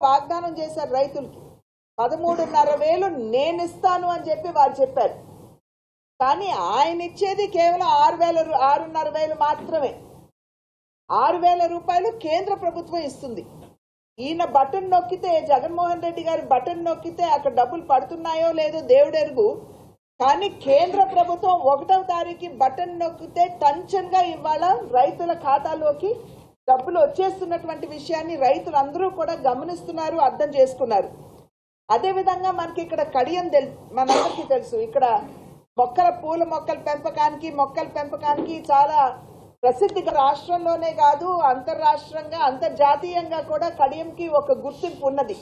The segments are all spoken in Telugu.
వాగ్దానం చేశారు రైతులకి 13,500 నేను ఇస్తాను అని చెప్పి వారు చెప్పారు. కానీ ఆయన ఇచ్చేది కేవలం 6,500 మాత్రమే. 6,000 రూపాయలు కేంద్ర ప్రభుత్వం ఇస్తుంది. ఈయన బటన్ నొక్కితే, జగన్మోహన్ రెడ్డి గారి బటన్ నొక్కితే అక్కడ డబ్బులు పడుతున్నాయో లేదో దేవుడెరుగు. కానీ కేంద్ర ప్రభుత్వం 1వ తారీఖు బటన్ నొక్కితే టంచన్గా ఇవాళ రైతుల ఖాతాలోకి డబ్బులు వచ్చేస్తున్నటువంటి విషయాన్ని రైతులందరూ కూడా గమనిస్తున్నారు, అర్థం చేసుకున్నారు. అదేవిధంగా మనకి ఇక్కడ కడియం మనందరికీ తెలుసు. ఇక్కడ పూల మొక్కల పెంపకానికి చాలా ప్రసిద్ధిగా రాష్ట్రంలోనే కాదు అంతర్రాష్ట్రంగా అంతర్జాతీయంగా కూడా కడియంకి ఒక గుర్తింపు ఉన్నది.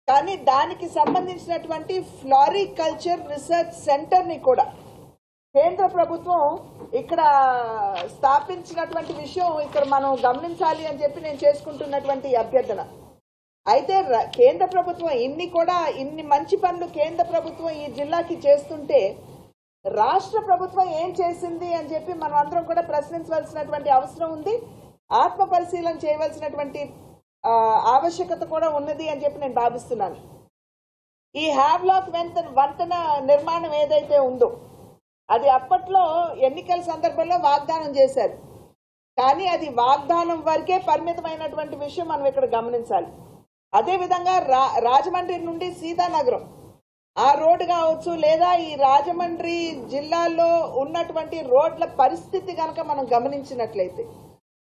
కానీ దానికి సంబంధించినటువంటి ఫ్లారికల్చర్ రీసెర్చ్ సెంటర్ని కూడా కేంద్ర ప్రభుత్వం ఇక్కడ స్థాపించినటువంటి విషయం ఇక్కడ మనం గమనించాలి అని చెప్పి నేను చేసుకుంటున్నటువంటి అభ్యర్థన. అయితే కేంద్ర ప్రభుత్వం ఇన్ని మంచి పనులు కేంద్ర ప్రభుత్వం ఈ జిల్లాకి చేస్తుంటే రాష్ట్ర ప్రభుత్వం ఏం చేసింది అని చెప్పి మనం అందరం కూడా ప్రశ్నించవలసినటువంటి అవసరం ఉంది. ఆత్మ పరిశీలన చేయవలసినటువంటి ఆవశ్యకత కూడా ఉన్నది అని చెప్పి నేను భావిస్తున్నాను. ఈ హ్యావ్లాక్ వంతెన నిర్మాణం ఏదైతే ఉందో అది అప్పట్లో ఎన్నికల సందర్భంలో వాగ్దానం చేశారు. కానీ అది వాగ్దానం వరకే పరిమితమైనటువంటి విషయం మనం ఇక్కడ గమనించాలి. అదేవిధంగా రాజమండ్రి నుండి సీతానగరం ఆ రోడ్డు కావచ్చు, లేదా ఈ రాజమండ్రి జిల్లాలో ఉన్నటువంటి రోడ్ల పరిస్థితి కనుక మనం గమనించినట్లయితే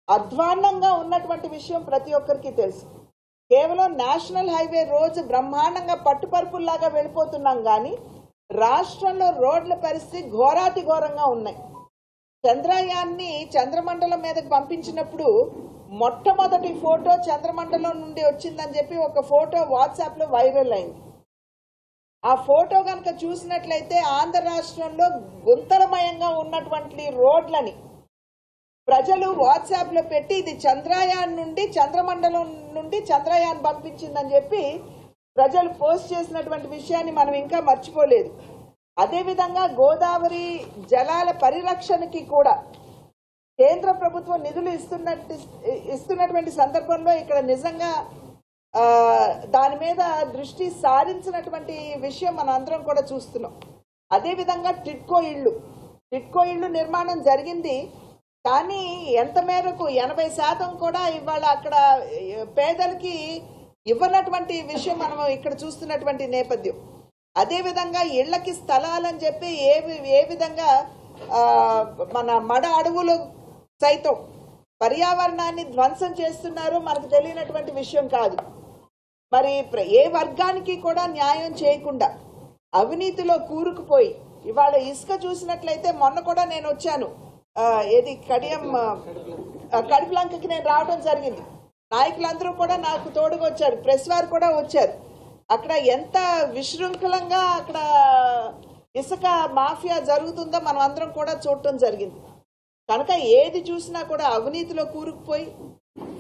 అధ్వాన్నంగా ఉన్నటువంటి విషయం ప్రతి ఒక్కరికి తెలుసు. కేవలం నేషనల్ హైవే రోజు బ్రహ్మాండంగా పట్టుపరుపుల్లాగా వెళ్ళిపోతున్నాం, కానీ రాష్ట్రంలో రోడ్ల పరిస్థితి ఘోరాతి ఘోరంగా ఉన్నాయి. చంద్రయాన్ని చంద్రమండలం మీదకి పంపించినప్పుడు మొట్టమొదటి ఫోటో చంద్రమండలం నుండి వచ్చిందని చెప్పి ఒక ఫోటో వాట్సాప్ లో వైరల్ అయింది. ఆ ఫోటో కనుక చూసినట్లయితే ఆంధ్ర రాష్ట్రంలో గుంతలమయంగా ఉన్నటువంటి రోడ్లని ప్రజలు వాట్సాప్ లో పెట్టి ఇది చంద్రయాన్ నుండి చంద్రమండలం నుండి చంద్రయాన్ పంపించిందని చెప్పి ప్రజలు పోస్ట్ చేసినటువంటి విషయాన్ని మనం ఇంకా మర్చిపోలేదు. అదేవిధంగా గోదావరి జలాల పరిరక్షణకి కూడా కేంద్ర ప్రభుత్వం నిధులు ఇస్తున్నటువంటి సందర్భంలో ఇక్కడ నిజంగా దాని మీద దృష్టి సారించినటువంటి విషయం మనం అందరం కూడా చూస్తున్నాం. అదేవిధంగా టిడ్కో ఇళ్ళు నిర్మాణం జరిగింది. కానీ ఎంత మేరకు 80% కూడా ఇవాళ అక్కడ పేదలకి ఇవ్వనటువంటి విషయం మనం ఇక్కడ చూస్తున్నటువంటి నేపథ్యం. అదేవిధంగా ఇళ్లకి స్థలాలని చెప్పి ఏ విధంగా మన మడ అడవులు సైతం పర్యావరణాన్ని ధ్వంసం చేస్తున్నారో మనకు తెలియనటువంటి విషయం కాదు. మరి ఏ వర్గానికి కూడా న్యాయం చేయకుండా అవినీతిలో కూరుకుపోయి ఇవాళ ఇసుక చూసినట్లయితే మొన్న కూడా నేను వచ్చాను, ఏది కడిప్లంకకి నేను రావడం జరిగింది. నాయకులందరూ కూడా నాకు తోడుగా వచ్చారు, ప్రెస్ వారు కూడా వచ్చారు. అక్కడ ఎంత విశృంఖలంగా అక్కడ ఇసుక మాఫియా జరుగుతుందో మనం అందరం కూడా చూడటం జరిగింది. కనుక ఏది చూసినా కూడా అవినీతిలో కూరుకుపోయి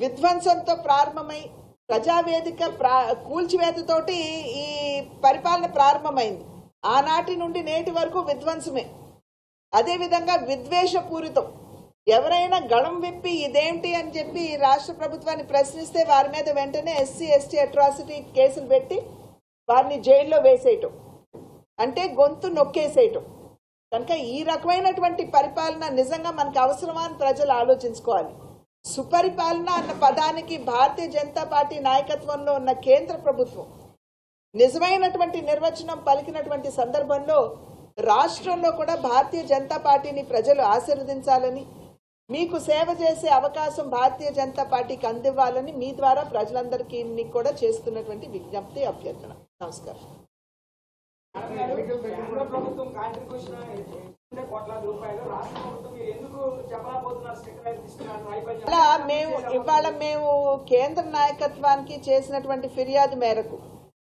విధ్వంసంతో ప్రారంభమై ప్రజావేదిక కూల్చివేతతోటి ఈ పరిపాలన ప్రారంభమైంది. ఆనాటి నుండి నేటి వరకు విధ్వంసమే. అదేవిధంగా విద్వేషపూరితం. ఎవరైనా గళం విప్పి ఇదేంటి అని చెప్పి రాష్ట్ర ప్రభుత్వాన్ని ప్రశ్నిస్తే వారి మీద వెంటనే ఎస్సీ ఎస్టీ అట్రాసిటీ కేసులు పెట్టి వారిని జైల్లో వేసేయటం, అంటే గొంతు నొక్కేసేయటం. కనుక ఈ రకమైనటువంటి పరిపాలన నిజంగా మనకు అవసరమా అని ప్రజలు ఆలోచించుకోవాలి. సుపరిపాలన అన్న పదానికి భారతీయ జనతా పార్టీ నాయకత్వంలో ఉన్న కేంద్ర ప్రభుత్వం నిజమైనటువంటి నిర్వచనం పలికినటువంటి సందర్భంలో రాష్ట్రంలో కూడా భారతీయ జనతా పార్టీని ప్రజలు ఆశీర్వదించాలని, మీకు సేవ చేసే అవకాశం భారతీయ జనతా పార్టీకి అందివ్వాలని మీ ద్వారా ప్రజలందరికీ కూడా చేస్తున్నటువంటి విజ్ఞప్తి, అభ్యర్థన. నమస్కారం. మేము కేంద్ర నాయకత్వానికి చేసినటువంటి ఫిర్యాదు మేరకు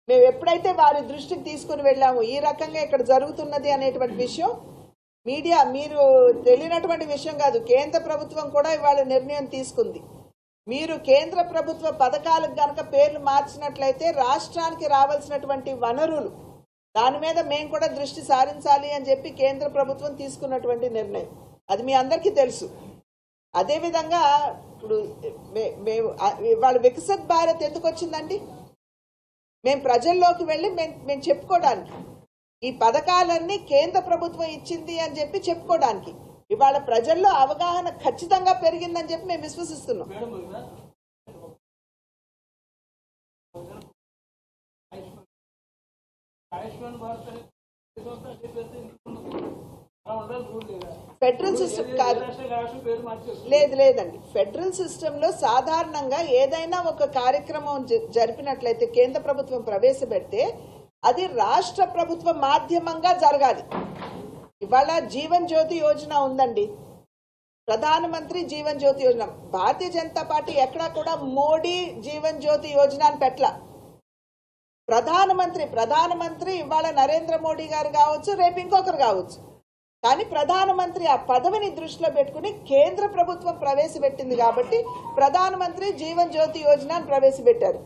మేము ఎప్పుడైతే వారి దృష్టికి తీసుకుని వెళ్ళాము ఈ రకంగా ఇక్కడ జరుగుతున్నది అనేటువంటి విషయం, మీడియా మీరు తెలియనటువంటి విషయం కాదు, కేంద్ర ప్రభుత్వం కూడా ఇవాళ నిర్ణయం తీసుకుంది. మీరు కేంద్ర ప్రభుత్వ పథకాలకు గనక పేర్లు మార్చినట్లయితే రాష్ట్రానికి రావాల్సినటువంటి వనరులు దాని మీద మేము కూడా దృష్టి సారించాలి అని చెప్పి కేంద్ర ప్రభుత్వం తీసుకున్నటువంటి నిర్ణయం, అది మీ అందరికీ తెలుసు. అదేవిధంగా ఇప్పుడు వాళ్ళు వికసిత్ భారత్ ఎందుకు వచ్చిందండి? మేము ప్రజల్లోకి వెళ్ళి మేము చెప్పుకోవడానికి ఈ పథకాలన్నీ కేంద్ర ప్రభుత్వం ఇచ్చింది అని చెప్పి చెప్పుకోవడానికి ఇవాళ ప్రజల్లో అవగాహన ఖచ్చితంగా పెరిగిందని చెప్పి మేము విశ్వసిస్తున్నాం. ఫెడరల్ సిస్టమ్ కాదు, లేదండి. ఫెడరల్ సిస్టమ్ లో సాధారణంగా ఏదైనా ఒక కార్యక్రమం జరిపినట్లయితే కేంద్ర ప్రభుత్వం ప్రవేశపెడితే అది రాష్ట్ర ప్రభుత్వ మాధ్యమంగా జరగాలి. ఇవాళ జీవన్ జ్యోతి యోజన ఉందండి, ప్రధానమంత్రి జీవన్ జ్యోతి యోజన. భారతీయ జనతా పార్టీ ఎక్కడా కూడా మోడీ జీవన్ జ్యోతి యోజన అని పెట్టలా. ప్రధానమంత్రి ఇవాళ నరేంద్ర మోడీ గారు కావచ్చు, రేపు ఇంకొకరు కావచ్చు, కానీ ప్రధానమంత్రి ఆ పదవిని దృష్టిలో పెట్టుకుని కేంద్ర ప్రభుత్వం ప్రవేశపెట్టింది కాబట్టి ప్రధానమంత్రి జీవన్ జ్యోతి యోజన అని ప్రవేశపెట్టారు.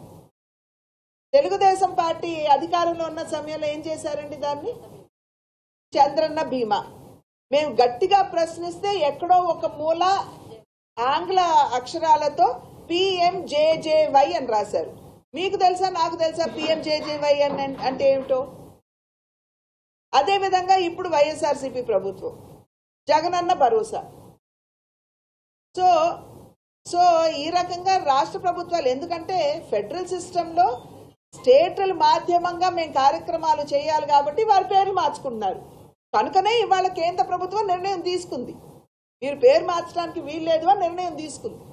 తెలుగుదేశం పార్టీ అధికారంలో ఉన్న సమయంలో ఏం చేశారండి? దాన్ని చంద్రన్న బీమా. మేము గట్టిగా ప్రశ్నిస్తే ఎక్కడో ఒక మూల ఆంగ్ల అక్షరాలతో PMJJY అని రాశారు. మీకు తెలుసా, నాకు తెలుసా PMJJY అంటే ఏమిటో? అదేవిధంగా ఇప్పుడు వైఎస్ఆర్సీపీ ప్రభుత్వం జగనన్న భరోసా. సో ఈ రకంగా రాష్ట్ర ప్రభుత్వాలు, ఎందుకంటే ఫెడరల్ సిస్టంలో స్టేట్ల మాధ్యమంగా మేము కార్యక్రమాలు చేయాలి కాబట్టి వారి పేర్లు మార్చుకుంటున్నారు. కనుకనే ఇవాళ కేంద్ర ప్రభుత్వం నిర్ణయం తీసుకుంది, మీరు పేరు మార్చడానికి వీల్లేదు అని నిర్ణయం తీసుకుంది.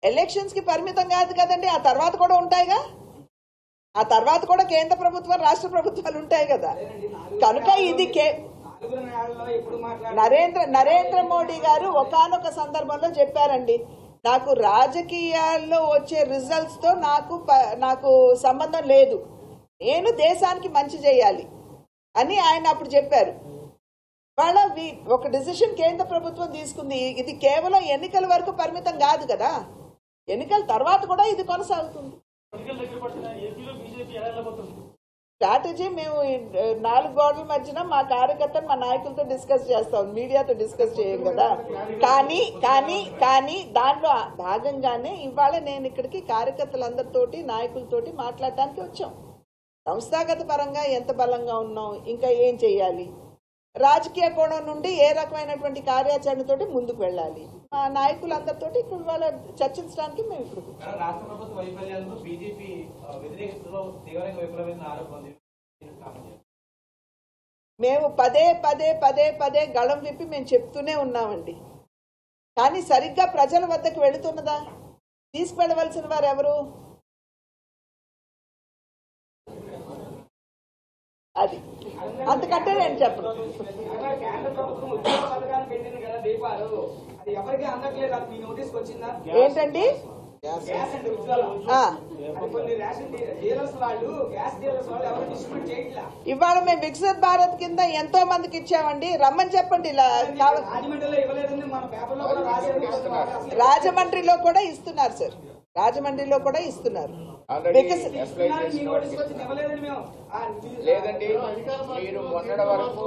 ఎలక్షన్స్ కి పరిమితం కాదు కదండి, ఆ తర్వాత కూడా ఉంటాయిగా. ఆ తర్వాత కూడా కేంద్ర ప్రభుత్వం రాష్ట్ర ప్రభుత్వాలు ఉంటాయి కదా. కనుక ఇది నరేంద్ర మోడీ గారు ఒకానొక సందర్భంలో చెప్పారండి, నాకు రాజకీయాల్లో వచ్చే రిజల్ట్స్ తో నాకు సంబంధం లేదు, నేను దేశానికి మంచి చేయాలి అని ఆయన అప్పుడు చెప్పారు. వాళ్ళ ఒక డిసిషన్ కేంద్ర ప్రభుత్వం తీసుకుంది. ఇది కేవలం ఎన్నికల వరకు పరిమితం కాదు కదా, ఎన్నికల తర్వాత కూడా ఇది కొనసాగుతుంది. స్ట్రాటజీ మేము 4 గోడల మధ్యన మా కార్యకర్తలు మా నాయకులతో డిస్కస్ చేస్తాం, మీడియాతో డిస్కస్ చేయం కదా. కానీ దాంట్లో భాగంగానే ఇవాళ నేను ఇక్కడికి కార్యకర్తలందరితోటి నాయకులతోటి మాట్లాడటానికి వచ్చాం. సంస్థాగత పరంగా ఎంత బలంగా ఉన్నాం, ఇంకా ఏం చెయ్యాలి, రాజకీయ కోణం నుండి ఏ రకమైనటువంటి కార్యాచరణతోటి ముందుకు వెళ్ళాలి, మా నాయకులందరితోటి ఇప్పుడు వాళ్ళ చర్చించడానికి మేము ఇప్పుడు మేము పదే గళం విప్పి మేము చెప్తూనే ఉన్నామండి. కానీ సరిగ్గా ప్రజల వద్దకు వెళుతున్నదా? తీసుకువెళ్ళవలసిన వారు ఎవరు? అది అంతకంటే నేను చెప్పను. ఏంటండి? ఇవాళ మేము వికసిత్ భారత్ కింద ఎంతో మందికి ఇచ్చామండి, రమ్మని చెప్పండి. రాజమండ్రిలో కూడా ఇస్తున్నారు సార్, రాజమండ్రిలో కూడా ఇస్తున్నారు. లేదండి, మీరు మొన్నటి వరకు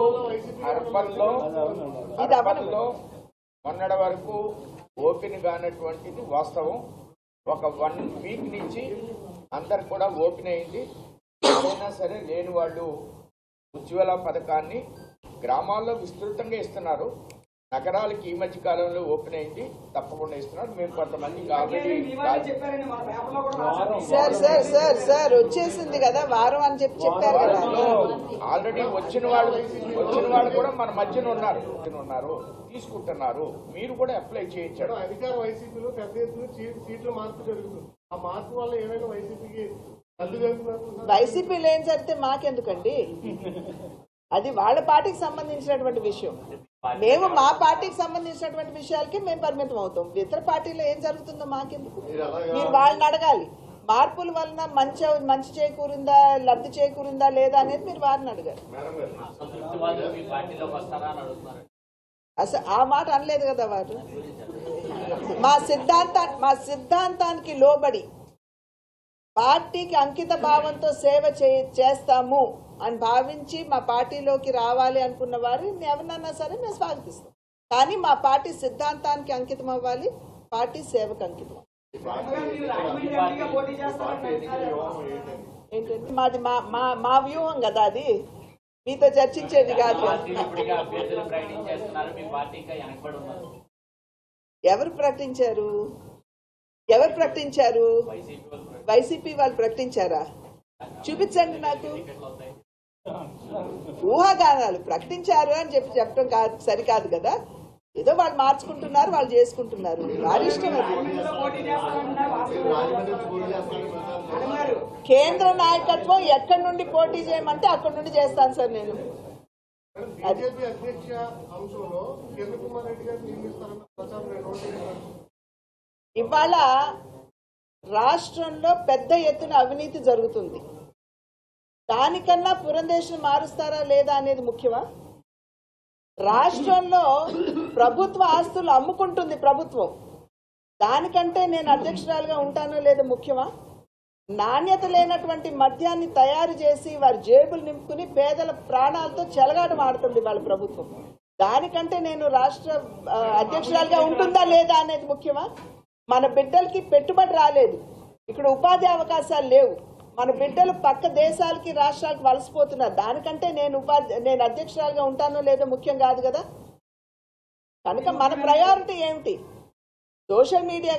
మొన్నటి వరకు ఓపెన్ కానటువంటిది వాస్తవం. ఒక 1 వీక్ నుంచి అందరు కూడా ఓపెన్ అయింది. ఎవరైనా సరే లేని వాళ్ళు ఉజ్వల పథకాన్ని గ్రామాల్లో విస్తృతంగా ఇస్తున్నారు. నగరాలకి ఈ మధ్య కాలంలో ఓపెన్ అయింది, తప్పకుండా ఇస్తున్నారు. మేము కొంతమందికి సార్ వచ్చేసింది కదా వారం అని చెప్పారు కదా. ఆల్రెడీ వచ్చిన వాళ్ళు కూడా మన మధ్యన ఉన్నారు, తీసుకుంటున్నారు. మీరు కూడా అప్లై చేయించారు. అధికార వైసీపీలో పెద్ద ఎత్తున సీట్ల మార్పు జరుగుతుంది. ఆ మార్పు వల్ల ఏమైనా వైసీపీలో ఏం జరిగితే మాకెందుకండి, అది వాళ్ళ పార్టీకి సంబంధించినటువంటి విషయం. మేము మా పార్టీకి సంబంధించినటువంటి విషయాలకి మేము పరిమితం అవుతాం. ఇతర పార్టీలో ఏం జరుగుతుందో మాకెందుకు? మీరు వాళ్ళని అడగాలి. మార్పుల వలన మంచి చేకూరిందా, లబ్ధి చేకూరిందా లేదా అనేది మీరు వారిని అడగాలి. అసలు ఆ మాట అనలేదు కదా వారు. మా సిద్ధాంతానికి లోబడి పార్టీకి అంకిత భావంతో సేవ చేస్తాము అని భావించి మా పార్టీలోకి రావాలి అనుకున్న వారిని ఎవరినన్నా సరే మేము స్వాగతిస్తాం. కానీ మా పార్టీ సిద్ధాంతానికి అంకితం అవ్వాలి, పార్టీ సేవకు అంకితం. ఏంటంటే మాది మా వ్యూహం కదా, అది మీతో చర్చించేది కాదు. ఎవరు ప్రకటించారు? వైసీపీ వాళ్ళు ప్రకటించారా? చూపించండి నాకు. ఊహాగానాలు ప్రకటించారు అని చెప్పడం కాదు, సరికాదు కదా. ఏదో వాళ్ళు మార్చుకుంటున్నారు, వాళ్ళు చేసుకుంటున్నారు, వారి ఇష్టం అది. కేంద్ర నాయకత్వం ఎక్కడి నుండి పోటీ చేయమంటే అక్కడి నుండి చేస్తాను సార్ నేను. బీజేపీ అధ్యక్ష అంశంలో కిరణ్ కుమార్ రెడ్డి గారు నియమిస్తారన్న ప్రచారం ఇవాళ రాష్ట్రంలో పెద్ద ఎత్తున అవినీతి జరుగుతుంది. దానికన్నా పురంధేశ్వరిని మారుస్తారా లేదా అనేది ముఖ్యమా? రాష్ట్రంలో ప్రభుత్వ ఆస్తులు అమ్ముకుంటుంది ప్రభుత్వం, దానికంటే నేను అధ్యక్షురాలుగా ఉంటానో లేదో ముఖ్యమా? నాణ్యత లేనటువంటి మద్యాన్ని తయారు చేసి వారి జేబులు నింపుకుని పేదల ప్రాణాలతో చెలగాటమాడుతుంది వాళ్ళ ప్రభుత్వం, దానికంటే నేను రాష్ట్ర అధ్యక్షురాలుగా ఉంటుందా లేదా అనేది ముఖ్యమా? మన బిడ్డలకి పెట్టుబడి రాలేదు, ఇక్కడ ఉపాధి అవకాశాలు లేవు, మన బిడ్డలు పక్క దేశాలకి రాష్ట్రాలకు వలసపోతున్నారు, దానికంటే నేను అధ్యక్షురాలుగా ఉంటానో లేదో ముఖ్యం కాదు కదా. కనుక మన ప్రయారిటీ ఏమిటి? సోషల్ మీడియా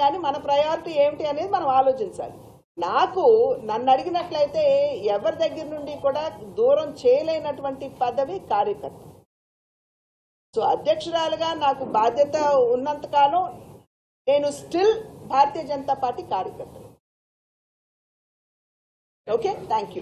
కానీ మన ప్రయారిటీ ఏమిటి అనేది మనం ఆలోచించాలి. నన్ను అడిగినట్లయితే ఎవరి దగ్గర నుండి కూడా దూరం చేయలేనటువంటి పదవి కార్యకర్త. సో అధ్యక్షురాలుగా నాకు బాధ్యత ఉన్నంతకాలం నేను స్టిల్ భారతీయ జనతా పార్టీ కార్యకర్త. Okay, thank you.